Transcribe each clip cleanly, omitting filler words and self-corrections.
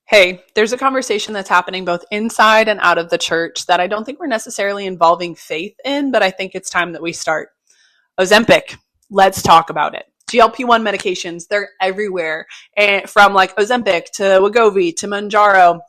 Hey, there's a conversation that's happening both inside and out of the church that I don't think we're necessarily involving faith in, but I think it's time that we start. Ozempic, let's talk about it. GLP-1 medications, they're everywhere. And from like Ozempic to Wegovy to Mounjaro,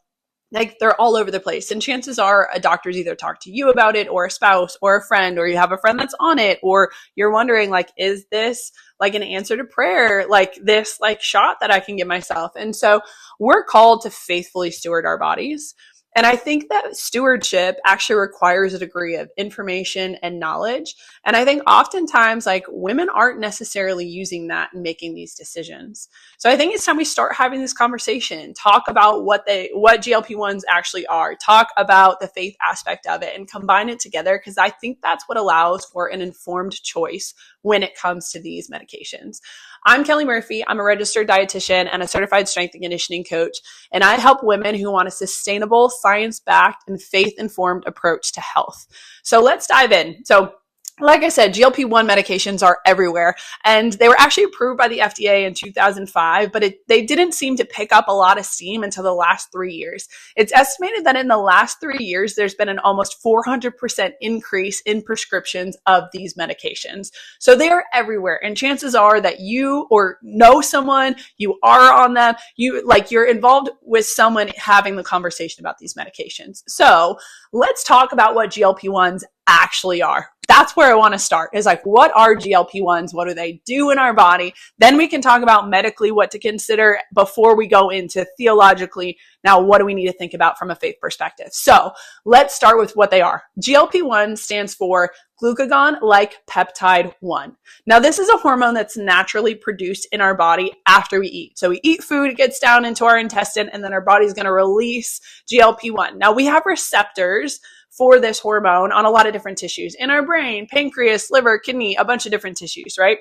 like they're all over the place. And chances are a doctor's either talked to you about it or a spouse or a friend, or you have a friend that's on it, or you're wondering like, is this like an answer to prayer? Like this like shot that I can give myself. And so we're called to faithfully steward our bodies. And I think that stewardship actually requires a degree of information and knowledge. And I think oftentimes like women aren't necessarily using that and making these decisions. So I think it's time we start having this conversation, talk about what GLP-1s actually are, talk about the faith aspect of it and combine it together, because I think that's what allows for an informed choice when it comes to these medications. I'm Kelly Murphy. I'm a registered dietitian and a certified strength and conditioning coach, and I help women who want a sustainable, science-backed, and faith-informed approach to health. So let's dive in. So like I said, GLP-1 medications are everywhere, and they were actually approved by the FDA in 2005, but they didn't seem to pick up a lot of steam until the last 3 years. It's estimated that in the last 3 years, there's been an almost 400% increase in prescriptions of these medications. So they are everywhere, and chances are that you or know someone, you are on them, you're involved with someone having the conversation about these medications. So let's talk about what GLP-1s actually are. That's where I want to start, is like, what are GLP-1s? What do they do in our body? Then we can talk about medically what to consider before we go into theologically. Now, what do we need to think about from a faith perspective? So let's start with what they are. GLP-1 stands for glucagon-like peptide 1. Now, this is a hormone that's naturally produced in our body after we eat. So we eat food, it gets down into our intestine, and then our body's going to release GLP-1. Now, we have receptors for this hormone on a lot of different tissues in our brain, pancreas, liver, kidney, a bunch of different tissues, right?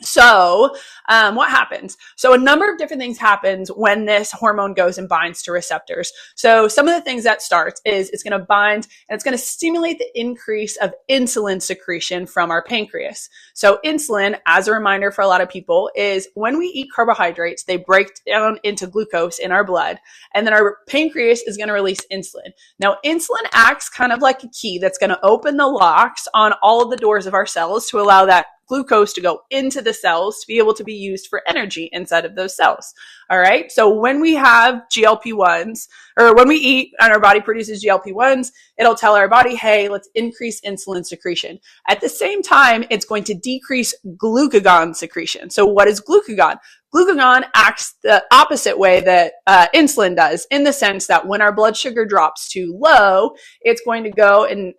So what happens? So a number of different things happens when this hormone goes and binds to receptors. So some of the things that starts is it's going to bind and it's going to stimulate the increase of insulin secretion from our pancreas. So insulin, as a reminder for a lot of people, is when we eat carbohydrates, they break down into glucose in our blood, and then our pancreas is going to release insulin. Now, insulin acts kind of like a key that's going to open the locks on all of the doors of our cells to allow that glucose to go into the cells to be able to be used for energy inside of those cells. All right. So when we have GLP-1s, or when we eat and our body produces GLP-1s, it'll tell our body, hey, let's increase insulin secretion. At the same time, it's going to decrease glucagon secretion. So what is glucagon? Glucagon acts the opposite way that insulin does, in the sense that when our blood sugar drops too low, it's going to go and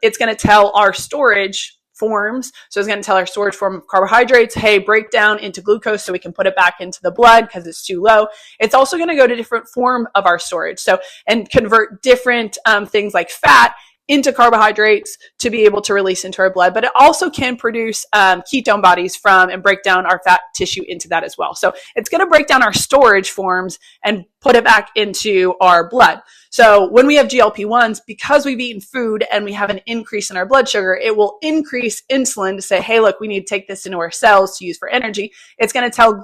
it's going to tell our storage forms. So it's going to tell our storage form of carbohydrates, hey, break down into glucose so we can put it back into the blood because it's too low. It's also going to go to different form of our storage. So, and convert different things like fat into carbohydrates to be able to release into our blood, but it also can produce ketone bodies from and break down our fat tissue into that as well. So it's going to break down our storage forms and put it back into our blood. So when we have GLP-1s, because we've eaten food and we have an increase in our blood sugar, it will increase insulin to say, hey, look, we need to take this into our cells to use for energy. It's going to tell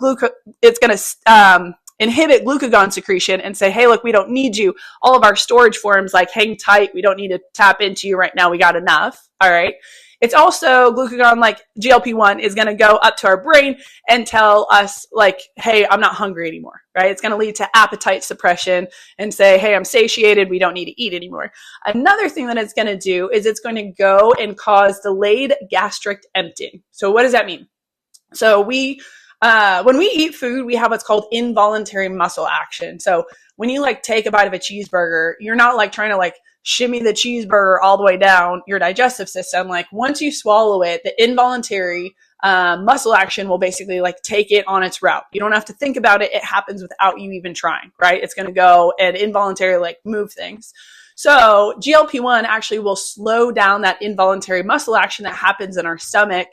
inhibit glucagon secretion and say, hey, look, we don't need you. All of our storage forms like hang tight. We don't need to tap into you right now. We got enough. All right. It's also glucagon, like GLP-1 is going to go up to our brain and tell us like, hey, I'm not hungry anymore, right? It's going to lead to appetite suppression and say, hey, I'm satiated. We don't need to eat anymore. Another thing that it's going to do is it's going to go and cause delayed gastric emptying. So what does that mean? So when we eat food, we have what's called involuntary muscle action. So when you like take a bite of a cheeseburger, you're not like trying to like shimmy the cheeseburger all the way down your digestive system. Like once you swallow it, the involuntary muscle action will basically like take it on its route. You don't have to think about it. It happens without you even trying, right? It's going to go and involuntarily like move things. So GLP-1 actually will slow down that involuntary muscle action that happens in our stomach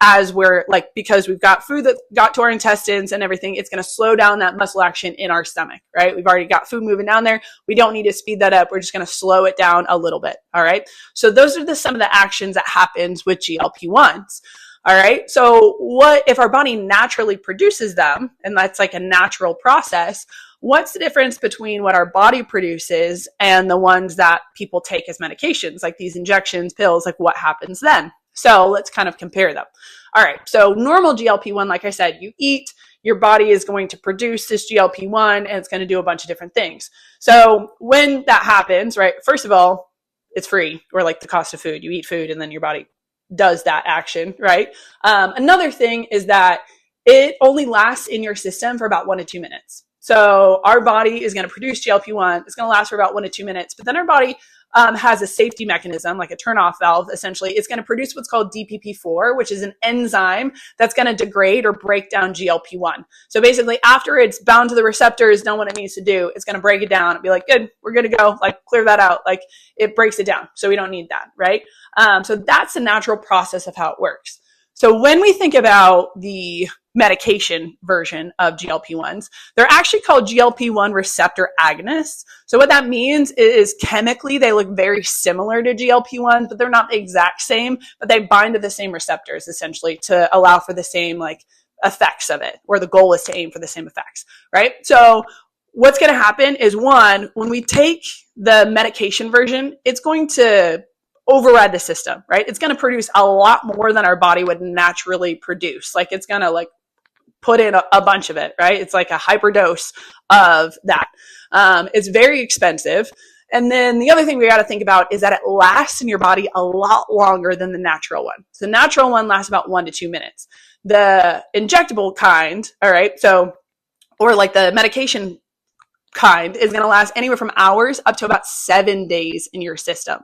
as we're like, because we've got food that got to our intestines and everything, it's going to slow down that muscle action in our stomach, right? We've already got food moving down there. We don't need to speed that up. We're just going to slow it down a little bit. All right. So those are some of the actions that happens with GLP-1s. All right. So what if our body naturally produces them, and that's like a natural process? what's the difference between what our body produces and the ones that people take as medications, like these injections, pills, like what happens then? So let's kind of compare them. All right, so normal GLP-1, like I said, you eat, your body is going to produce this GLP-1 and it's going to do a bunch of different things. So when that happens, right, first of all, it's free, or like the cost of food. You eat food and then your body does that action, right? Another thing is that it only lasts in your system for about 1 to 2 minutes. So our body is going to produce GLP-1. It's going to last for about 1 to 2 minutes, but then our body has a safety mechanism, like a turn-off valve, essentially. It's going to produce what's called DPP4, which is an enzyme that's going to degrade or break down GLP-1. So basically, after it's bound to the receptors, done what it needs to do, it's going to break it down and be like, good, we're good to go, like clear that out. Like it breaks it down. So we don't need that, right? So that's the natural process of how it works. So when we think about the medication version of GLP-1s, they're actually called GLP-1 receptor agonists. So what that means is chemically they look very similar to GLP-1s, but they're not the exact same, but they bind to the same receptors essentially to allow for the same like effects of it, or the goal is to aim for the same effects, right? So what's going to happen is, one, when we take the medication version, it's going to override the system, right? It's going to produce a lot more than our body would naturally produce. Like it's going to like put in a bunch of it, right? It's like a hyperdose of that. It's very expensive. And then the other thing we got to think about is that it lasts in your body a lot longer than the natural one. So the natural one lasts about 1 to 2 minutes. The injectable kind, all right, so, or like the medication kind is going to last anywhere from hours up to about 7 days in your system,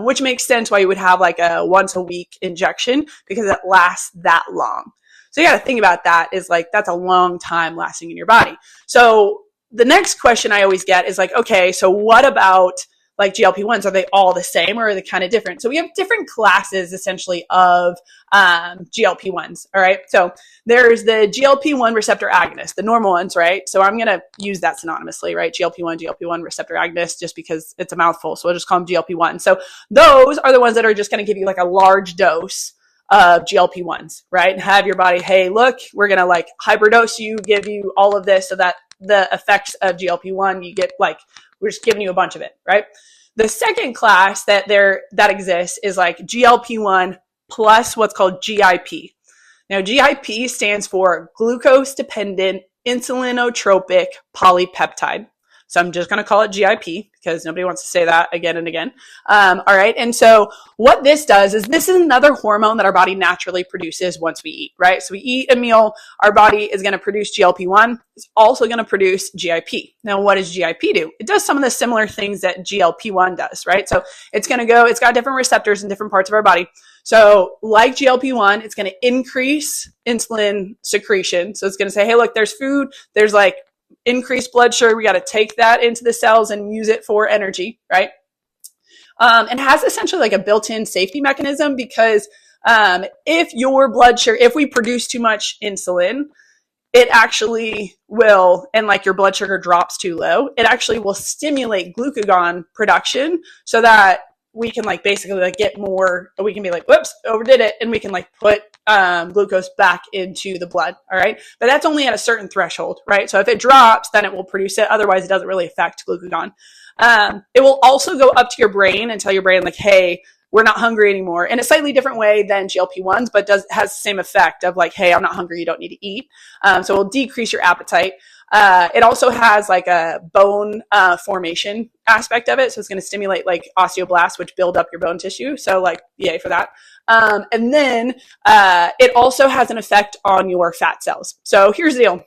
which makes sense why you would have like a once a week injection, because it lasts that long. So you got to think about that, is like, that's a long time lasting in your body. So the next question I always get is like, okay, so what about like GLP-1s? Are they all the same, or are they kind of different? So we have different classes essentially of GLP-1s. All right. So there's the GLP-1 receptor agonist, the normal ones, right? So I'm going to use that synonymously, right? GLP-1 receptor agonist, just because it's a mouthful. So we'll just call them GLP-1. So those are the ones that are just going to give you like a large dose of GLP-1s, right? And have your body, hey, look, we're going to like hyperdose you, give you all of this so that the effects of GLP-1, you get like, we're just giving you a bunch of it, right? The second class that exists is like GLP-1 plus what's called GIP. Now, GIP stands for glucose-dependent insulinotropic polypeptide. So I'm just going to call it GIP because nobody wants to say that again and again. All right. And so what this does is, this is another hormone that our body naturally produces once we eat, right? So we eat a meal, our body is going to produce GLP-1. It's also going to produce GIP. Now, what does GIP do? It does some of the similar things that GLP-1 does, right? So it's got different receptors in different parts of our body. So like GLP-1, it's going to increase insulin secretion. So it's going to say, hey, look, there's food, there's like increased blood sugar. We got to take that into the cells and use it for energy, right? And has essentially like a built-in safety mechanism, because if we produce too much insulin, it actually will, and like your blood sugar drops too low, it actually will stimulate glucagon production so that we can like basically like get more, we can be like, whoops, overdid it. And we can like put glucose back into the blood. All right. But that's only at a certain threshold, right? So if it drops, then it will produce it. Otherwise, it doesn't really affect glucagon. It will also go up to your brain and tell your brain like, hey, we're not hungry anymore, in a slightly different way than GLP-1s, but has the same effect of like, hey, I'm not hungry, you don't need to eat. So it will decrease your appetite. It also has like a bone formation aspect of it. So it's going to stimulate like osteoblasts, which build up your bone tissue. So like, yay for that. And then it also has an effect on your fat cells. So here's the deal.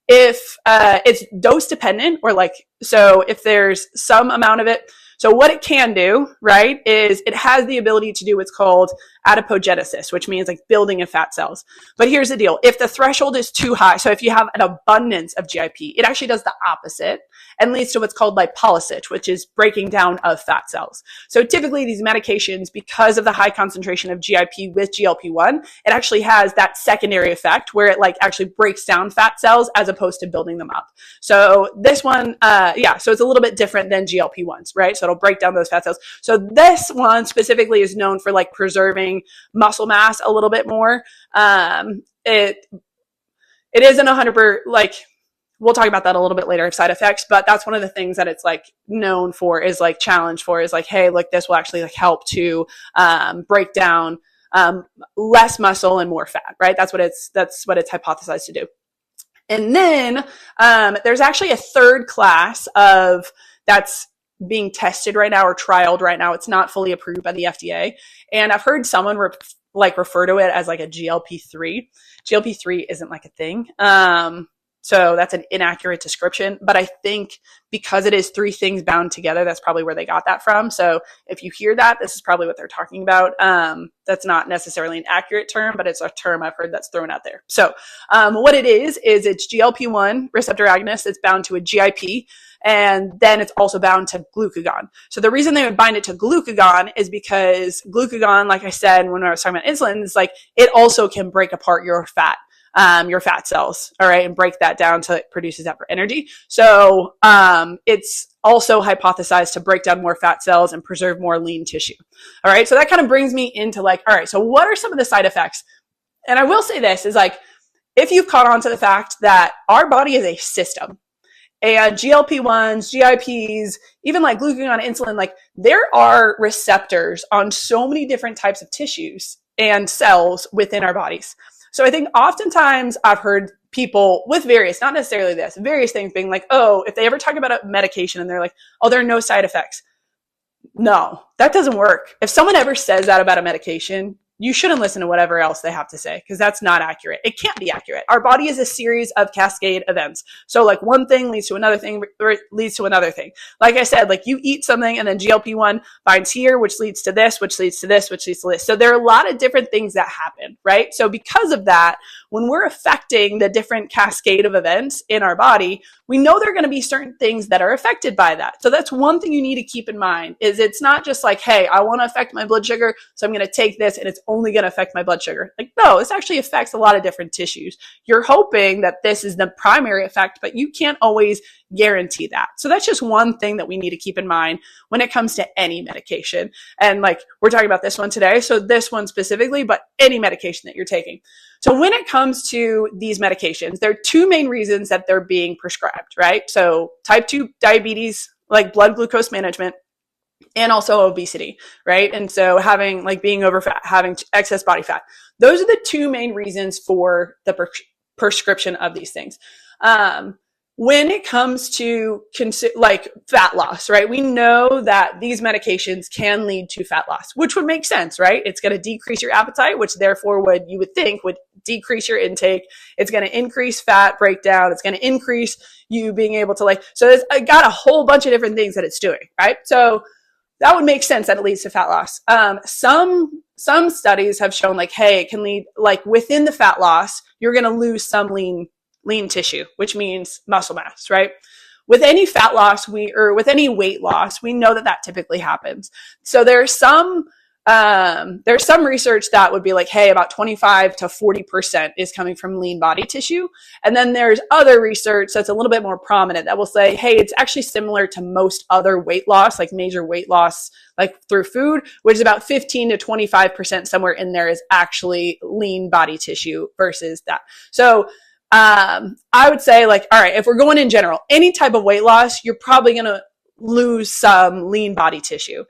If it's dose dependent, or like, so if there's some amount of it, so what it can do, right, is it has the ability to do what's called adipogenesis, which means like building of fat cells. But here's the deal. If the threshold is too high, so if you have an abundance of GIP, it actually does the opposite and leads to what's called lipolysis, which is breaking down of fat cells. So typically these medications, because of the high concentration of GIP with GLP-1, it actually has that secondary effect where it like actually breaks down fat cells as opposed to building them up. So this one, so it's a little bit different than GLP-1s, right? So it'll break down those fat cells. So this one specifically is known for like preserving muscle mass a little bit more. It isn't 100% like, we'll talk about that a little bit later of side effects, but that's one of the things that it's like known for, is like challenged for, is like, hey, look, this will actually like help to break down less muscle and more fat, right? That's what it's hypothesized to do. And then there's actually a third class of that's being tested right now or trialed right now. It's not fully approved by the FDA. And I've heard someone refer to it as like a GLP-3. GLP-3 isn't like a thing. So that's an inaccurate description, but I think because it is three things bound together, that's probably where they got that from. So if you hear that, this is probably what they're talking about. That's not necessarily an accurate term, but it's a term I've heard that's thrown out there. So what it is it's GLP-1 receptor agonist. It's bound to a GIP, and then it's also bound to glucagon. So the reason they would bind it to glucagon is because glucagon, like I said, when I was talking about insulin, is like, it also can break apart your fat cells, all right, and break that down till it produces that for energy. So it's also hypothesized to break down more fat cells and preserve more lean tissue. All right, so that kind of brings me into like, all right, so what are some of the side effects? And I will say this is like, if you've caught on to the fact that our body is a system, and GLP-1s, GIPs, even like glucagon, insulin, like there are receptors on so many different types of tissues and cells within our bodies. So I think oftentimes I've heard people with various, not necessarily this, various things being like, oh, if they ever talk about a medication and they're like, oh, there are no side effects. No, that doesn't work. If someone ever says that about a medication, you shouldn't listen to whatever else they have to say, because that's not accurate. It can't be accurate. Our body is a series of cascade events. So like one thing leads to another thing, leads to another thing. Like I said, like you eat something and then GLP-1 binds here, which leads to this, which leads to this, which leads to this. So there are a lot of different things that happen, right? So because of that, when we're affecting the different cascade of events in our body, we know there are going to be certain things that are affected by that. So that's one thing you need to keep in mind, is it's not just like, hey, I want to affect my blood sugar, so I'm going to take this and it's only going to affect my blood sugar. Like, no, this actually affects a lot of different tissues. You're hoping that this is the primary effect, but you can't always guarantee that. So that's just one thing that we need to keep in mind when it comes to any medication. And like, we're talking about this one today, so this one specifically, but any medication that you're taking. So when it comes to these medications, there are two main reasons that they're being prescribed, right? So type 2 diabetes, like blood glucose management, and also obesity, right? And so having like being over fat, having excess body fat. Those are the two main reasons for the prescription of these things. When it comes to like fat loss, right? We know that these medications can lead to fat loss, which would make sense, right? It's going to decrease your appetite, which therefore you would think would decrease your intake. It's going to increase fat breakdown. It's going to increase you being able to so it's got a whole bunch of different things that it's doing, right? So that would make sense that it leads to fat loss. Some studies have shown like, hey, it can lead, like within the fat loss, you're going to lose some lean tissue, which means muscle mass, right? With any fat loss, with any weight loss, we know that typically happens. So there's some research that would be like, hey, about 25 to 40% is coming from lean body tissue. And then there's other research that's a little bit more prominent that will say, hey, it's actually similar to most other weight loss, like major weight loss, like through food, which is about 15 to 25% somewhere in there is actually lean body tissue versus that. So I would say like, all right, if we're going in general, any type of weight loss, you're probably going to lose some lean body tissue.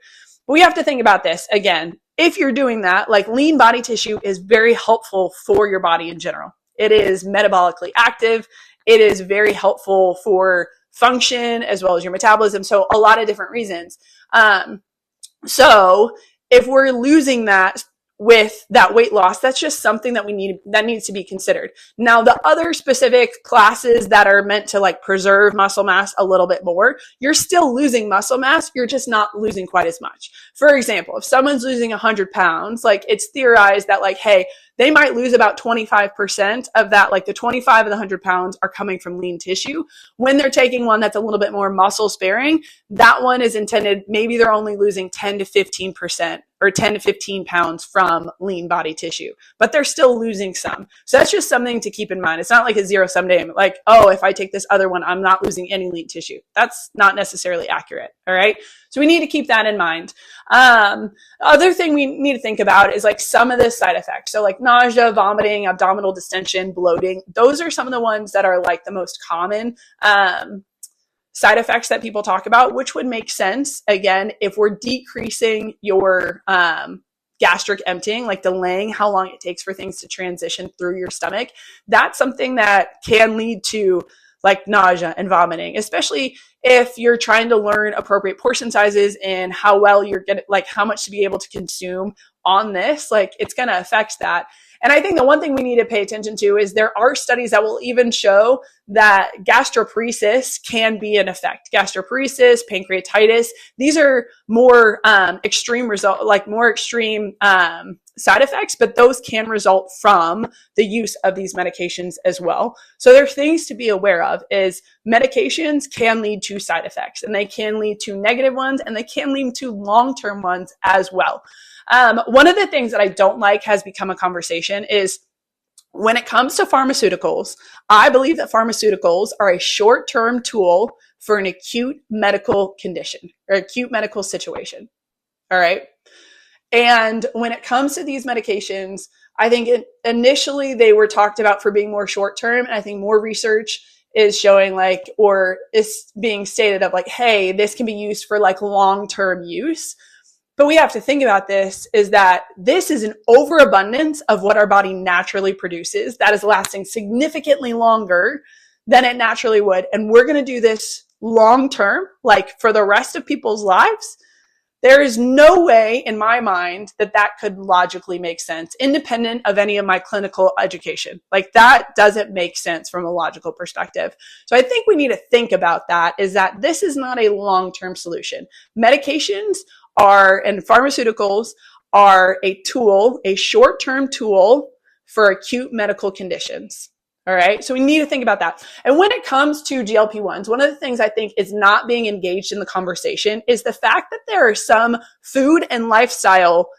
But we have to think about this again. If you're doing that, like lean body tissue is very helpful for your body in general. It is metabolically active. It is very helpful for function as well as your metabolism. So a lot of different reasons. So if we're losing that with that weight loss, that's just something that needs to be considered. Now, the other specific classes that are meant to like preserve muscle mass a little bit more, you're still losing muscle mass. You're just not losing quite as much. For example, if someone's losing 100 pounds, like it's theorized that like, hey, they might lose about 25% of that, like the 25 of the 100 pounds are coming from lean tissue. When they're taking one that's a little bit more muscle sparing, that one is intended, maybe they're only losing 10 to 15% or 10 to 15 pounds from lean body tissue, but they're still losing some. So that's just something to keep in mind. It's not like a zero sum game, like, oh, if I take this other one, I'm not losing any lean tissue. That's not necessarily accurate. All right. So we need to keep that in mind. Other thing we need to think about is like some of the side effects. So like nausea, vomiting, abdominal distension, bloating. Those are some of the ones that are like the most common, side effects that people talk about, which would make sense, again, if we're decreasing your gastric emptying, like delaying how long it takes for things to transition through your stomach. That's something that can lead to like nausea and vomiting, especially if you're trying to learn appropriate portion sizes and how well you're getting, like how much to be able to consume on this, like it's going to affect that. And I think the one thing we need to pay attention to is there are studies that will even show that gastroparesis can be an effect. Gastroparesis, pancreatitis, these are more extreme side effects, but those can result from the use of these medications as well. So there are things to be aware of is medications can lead to side effects, and they can lead to negative ones, and they can lead to long-term ones as well. One of the things that I don't like has become a conversation is when it comes to pharmaceuticals, I believe that pharmaceuticals are a short-term tool for an acute medical condition or acute medical situation. All right. And when it comes to these medications, I think initially they were talked about for being more short-term. And I think more research is showing like, or is being stated of like, hey, this can be used for like long-term use. But we have to think about this is that this is an overabundance of what our body naturally produces that is lasting significantly longer than it naturally would. And we're going to do this long term, like for the rest of people's lives. There is no way in my mind that that could logically make sense, independent of any of my clinical education. Like that doesn't make sense from a logical perspective. So I think we need to think about that, is that this is not a long-term solution. Medications and pharmaceuticals are a tool, a short-term tool for acute medical conditions. All right. So we need to think about that. And when it comes to GLP-1s, one of the things I think is not being engaged in the conversation is the fact that there are some food and lifestyle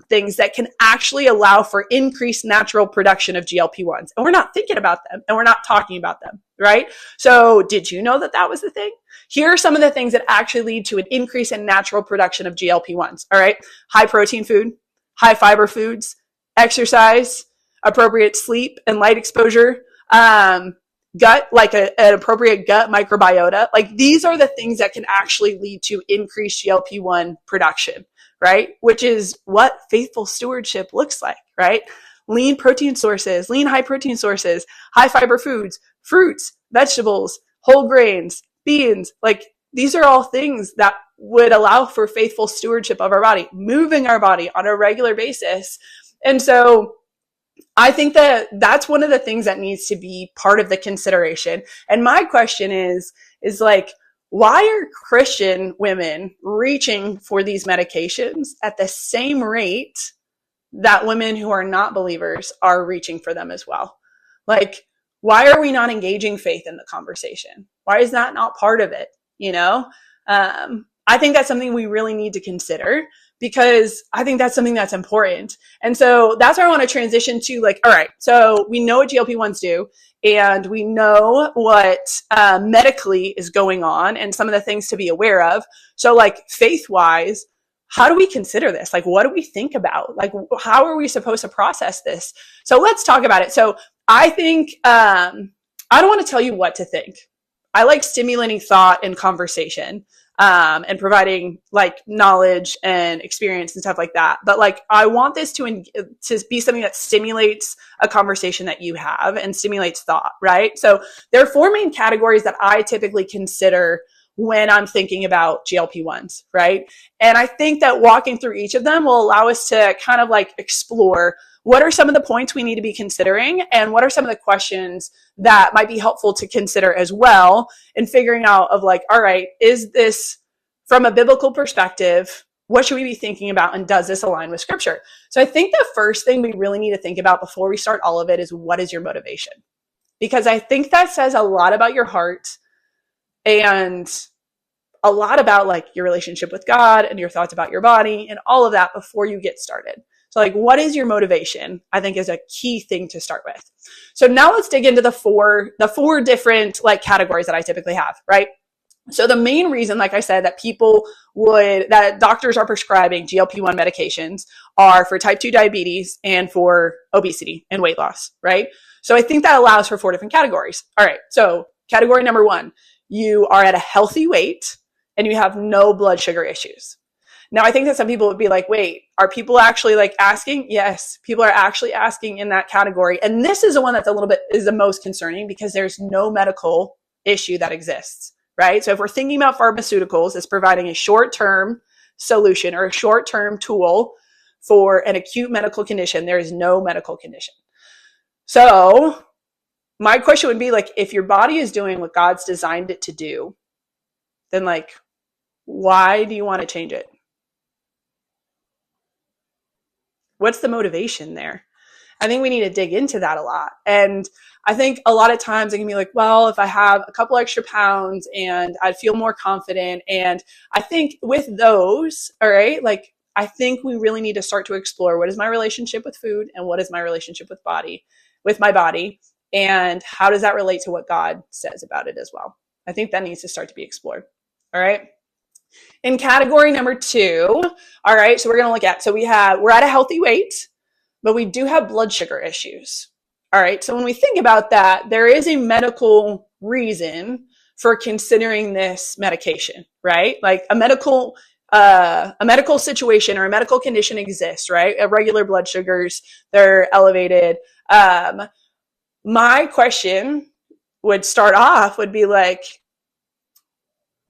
things that can actually allow for increased natural production of GLP-1s. And we're not thinking about them and we're not talking about them. Right. So did you know that that was the thing? Here are some of the things that actually lead to an increase in natural production of GLP-1s. All right. High protein food, high fiber foods, exercise, appropriate sleep and light exposure, gut, like an appropriate gut microbiota. Like these are the things that can actually lead to increased GLP-1 production, right? Which is what faithful stewardship looks like, right? Lean protein sources, lean high protein sources, high fiber foods, fruits, vegetables, whole grains, beans. Like these are all things that would allow for faithful stewardship of our body, moving our body on a regular basis. And so I think that that's one of the things that needs to be part of the consideration. And my question is like, why are Christian women reaching for these medications at the same rate that women who are not believers are reaching for them as well? Like, why are we not engaging faith in the conversation? Why is that not part of it? You know, I think that's something we really need to consider, because I think that's something that's important. And so that's where I want to transition to, like, all right, so we know what GLP-1s do, and we know what medically is going on and some of the things to be aware of. So like faith-wise, how do we consider this? Like, what do we think about? Like, how are we supposed to process this? So let's talk about it. So I think, I don't want to tell you what to think. I like stimulating thought and conversation. And providing like knowledge and experience and stuff like that. But like, I want this to be something that stimulates a conversation that you have and stimulates thought, right? So there are 4 main categories that I typically consider when I'm thinking about GLP-1s, right? And I think that walking through each of them will allow us to kind of like explore what are some of the points we need to be considering, and what are some of the questions that might be helpful to consider as well in figuring out of like, all right, is this from a biblical perspective, what should we be thinking about, and does this align with scripture? So I think the first thing we really need to think about before we start all of it is, what is your motivation? Because I think that says a lot about your heart and a lot about like your relationship with God and your thoughts about your body and all of that before you get started. So like, what is your motivation? I think is a key thing to start with. So now let's dig into the four different like categories that I typically have, right? So the main reason, like I said, that doctors are prescribing GLP-1 medications are for type 2 diabetes and for obesity and weight loss, right? So I think that allows for 4 different categories. All right. So category number 1, you are at a healthy weight and you have no blood sugar issues. Now, I think that some people would be like, wait, are people actually like asking? Yes, people are actually asking in that category. And this is the one that's is the most concerning because there's no medical issue that exists, right? So if we're thinking about pharmaceuticals as providing a short-term solution or a short-term tool for an acute medical condition, there is no medical condition. So my question would be like, if your body is doing what God's designed it to do, then like, why do you want to change it? What's the motivation there? I think we need to dig into that a lot. And I think a lot of times it can be like, well, if I have a couple extra pounds and I'd feel more confident. And I think with those, all right, like I think we really need to start to explore what is my relationship with food and what is my relationship with my body, and how does that relate to what God says about it as well. I think that needs to start to be explored. All right. In category number 2, all right, so we're going to look at, we're at a healthy weight, but we do have blood sugar issues. All right, so when we think about that, there is a medical reason for considering this medication, right? Like a medical situation or a medical condition exists, right? Irregular blood sugars, they're elevated. My question would be like,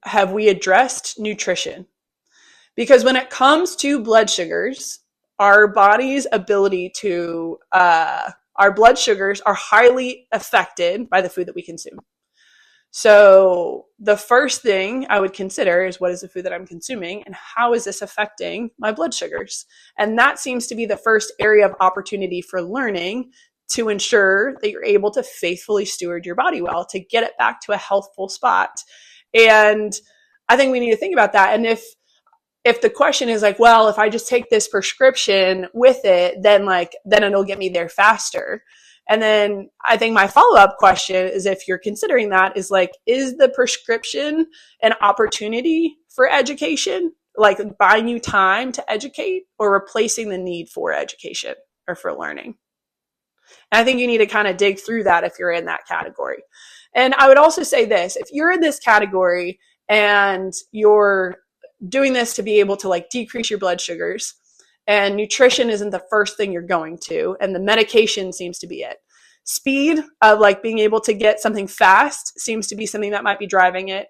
have we addressed nutrition? Because when it comes to blood sugars, our body's ability to, our blood sugars are highly affected by the food that we consume. So the first thing I would consider is, what is the food that I'm consuming and how is this affecting my blood sugars? And that seems to be the first area of opportunity for learning to ensure that you're able to faithfully steward your body well, to get it back to a healthful spot. And I think we need to think about that. And if the question is like, well, if I just take this prescription with it, then it'll get me there faster. And then I think my follow-up question is, if you're considering that, is like, is the prescription an opportunity for education, like buying you time to educate, or replacing the need for education or for learning? And I think you need to kind of dig through that if you're in that category. And I would also say this, if you're in this category and you're doing this to be able to like decrease your blood sugars, and nutrition isn't the first thing you're going to, and the medication seems to be it. Speed of like being able to get something fast seems to be something that might be driving it.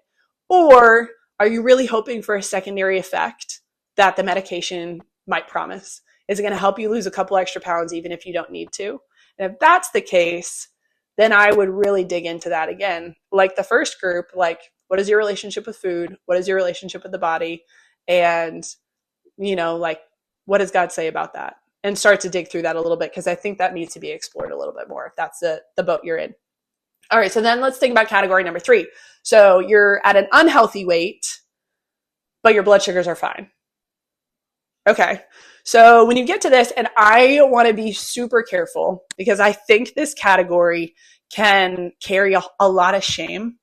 Or are you really hoping for a secondary effect that the medication might promise? Is it going to help you lose a couple extra pounds even if you don't need to? And if that's the case, then I would really dig into that again. Like the first group, like, what is your relationship with food? What is your relationship with the body? And, like, what does God say about that? And start to dig through that a little bit, because I think that needs to be explored a little bit more if that's the boat you're in. All right, so then let's think about category number 3. So you're at an unhealthy weight, but your blood sugars are fine. Okay, so when you get to this, and I want to be super careful because I think this category can carry a lot of shame.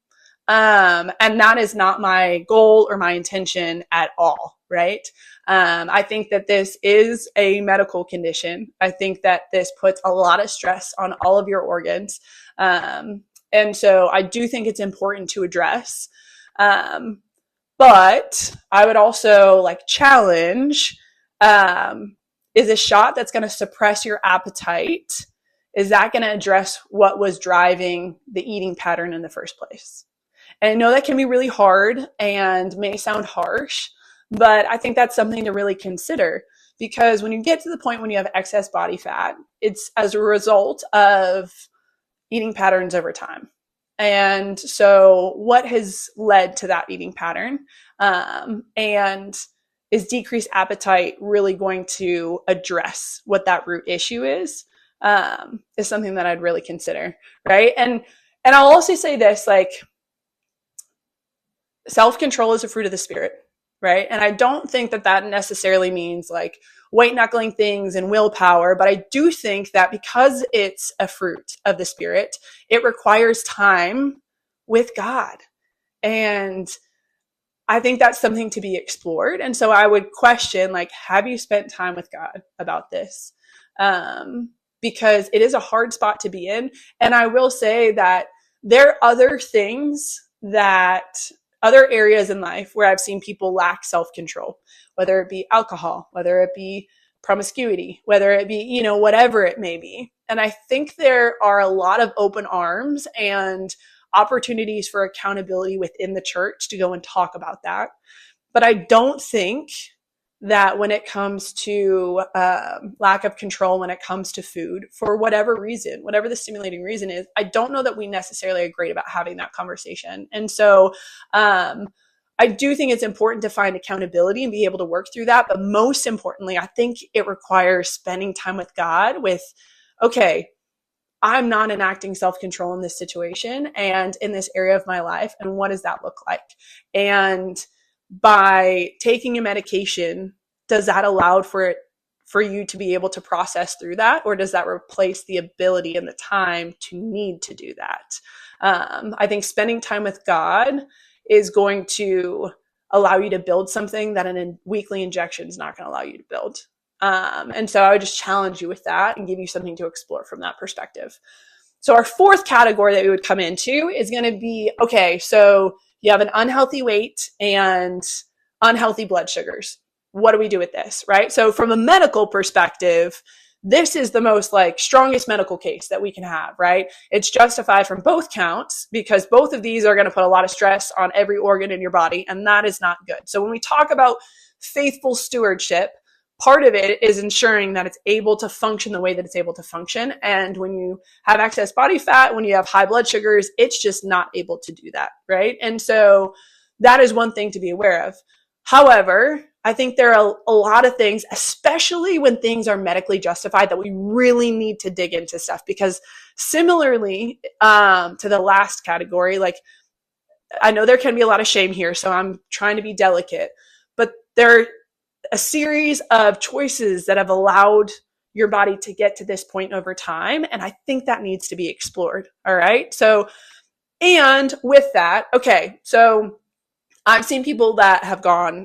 And that is not my goal or my intention at all, right? I think that this is a medical condition. I think that this puts a lot of stress on all of your organs. And so I do think it's important to address. But I would also like challenge, is a shot that's going to suppress your appetite, is that going to address what was driving the eating pattern in the first place? And I know that can be really hard and may sound harsh, but I think that's something to really consider, because when you get to the point when you have excess body fat, it's as a result of eating patterns over time. And so what has led to that eating pattern? And is decreased appetite really going to address what that root issue is something that I'd really consider, right? And I'll also say this, like, self-control is a fruit of the Spirit, right? And I don't think that that necessarily means like white knuckling things and willpower, but I do think that because it's a fruit of the Spirit, it requires time with God. And I think that's something to be explored. And so I would question, like, have you spent time with God about this? Because it is a hard spot to be in. And I will say that there are other things other areas in life where I've seen people lack self-control, whether it be alcohol, whether it be promiscuity, whether it be, whatever it may be. And I think there are a lot of open arms and opportunities for accountability within the church to go and talk about that. But I don't think that when it comes to lack of control, when it comes to food, for whatever reason, whatever the stimulating reason is, I don't know that we necessarily are great about having that conversation. And so I do think it's important to find accountability and be able to work through that. But most importantly, I think it requires spending time with God with, okay, I'm not enacting self-control in this situation and in this area of my life. And what does that look like? And by taking a medication, does that allow for you to be able to process through that? Or does that replace the ability and the time to need to do that? I think spending time with God is going to allow you to build something that a weekly injection is not going to allow you to build. And so I would just challenge you with that and give you something to explore from that perspective. So our fourth category that we would come into is going to be, okay, so you have an unhealthy weight and unhealthy blood sugars. What do we do with this, right? So from a medical perspective, this is the most strongest medical case that we can have, right? It's justified from both counts because both of these are going to put a lot of stress on every organ in your body, and that is not good. So when we talk about faithful stewardship, part of it is ensuring that it's able to function the way that it's able to function. And when you have excess body fat, when you have high blood sugars, it's just not able to do that, right? And so that is one thing to be aware of. However, I think there are a lot of things, especially when things are medically justified, that we really need to dig into stuff. Because similarly to the last category, I know there can be a lot of shame here, so I'm trying to be delicate, but there are a series of choices that have allowed your body to get to this point over time. And I think that needs to be explored. All right. So, and with that, okay, so I've seen people that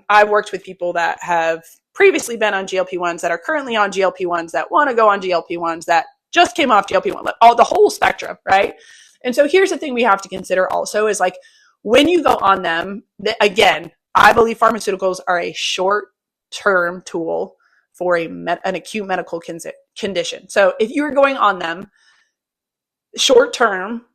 I've worked with people that have previously been on GLP-1s, that are currently on GLP-1s, that want to go on GLP-1s, that just came off GLP-1, the whole spectrum, right? And so here's the thing we have to consider also is when you go on them, again, I believe pharmaceuticals are a short-term tool for an acute medical condition. So if you are going on them short-term,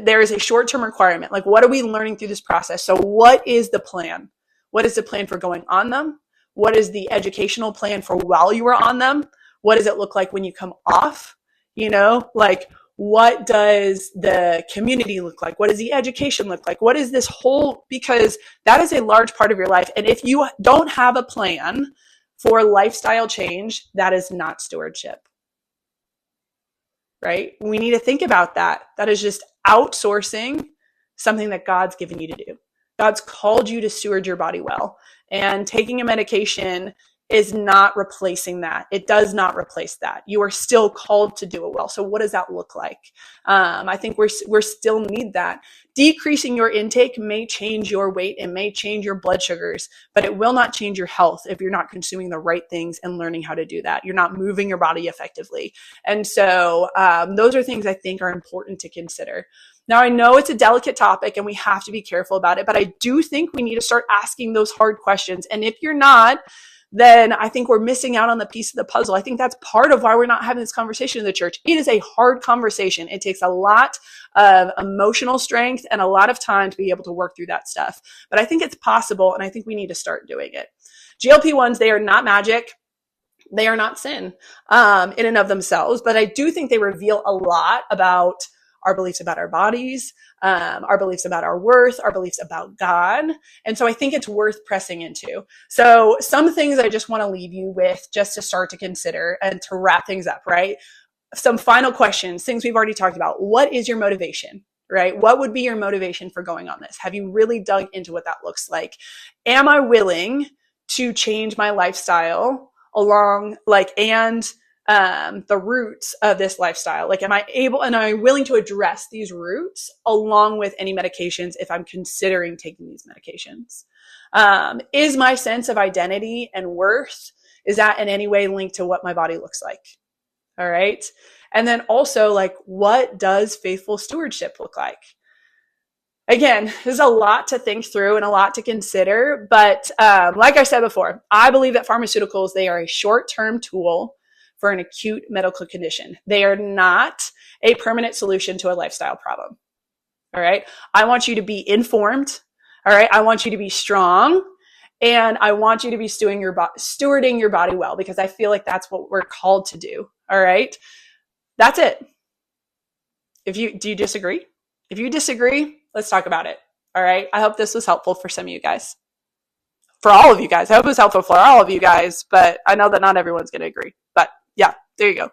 there is a short-term requirement. What are we learning through this process? So what is the plan? What is the plan for going on them? What is the educational plan for while you are on them? What does it look like when you come off? What does the community look like? What does the education look like? What is this whole, because that is a large part of your life. And if you don't have a plan for lifestyle change, that is not stewardship, right? We need to think about that. That is just outsourcing something that God's given you to do. God's called you to steward your body well. And taking a medication is not replacing that. It does not replace that. You are still called to do it well. So what does that look like? I think we're still need that. Decreasing your intake may change your weight. It may change your blood sugars, but it will not change your health if you're not consuming the right things and learning how to do that. You're not moving your body effectively. And so those are things I think are important to consider. Now, I know it's a delicate topic and we have to be careful about it, but I do think we need to start asking those hard questions. And if you're not, then I think we're missing out on the piece of the puzzle. I think that's part of why we're not having this conversation in the church. It is a hard conversation. It takes a lot of emotional strength and a lot of time to be able to work through that stuff. But I think it's possible, and I think we need to start doing it. GLP-1s, they are not magic. They are not sin in and of themselves, but I do think they reveal a lot about our beliefs about our bodies, our beliefs about our worth, our beliefs about God. And so I think it's worth pressing into. So some things I just want to leave you with just to start to consider and to wrap things up, right? Some final questions, things we've already talked about. What is your motivation, right? What would be your motivation for going on this? Have you really dug into what that looks like? Am I willing to change my lifestyle along and the roots of this lifestyle? Like, am I willing to address these roots along with any medications if I'm considering taking these medications? Is my sense of identity and worth, is that in any way linked to what my body looks like? All right. And then also, like, what does faithful stewardship look like? Again, there's a lot to think through and a lot to consider. But like I said before, I believe that pharmaceuticals, they are a short-term tool for an acute medical condition. They are not a permanent solution to a lifestyle problem. All right. I want you to be informed. All right. I want you to be strong. And I want you to be stewarding your body well, because I feel like that's what we're called to do. All right. That's it. Do you disagree? If you disagree, let's talk about it. All right. I hope this was helpful for some of you guys. For all of you guys. I hope it was helpful for all of you guys, but I know that not everyone's going to agree. But yeah, there you go.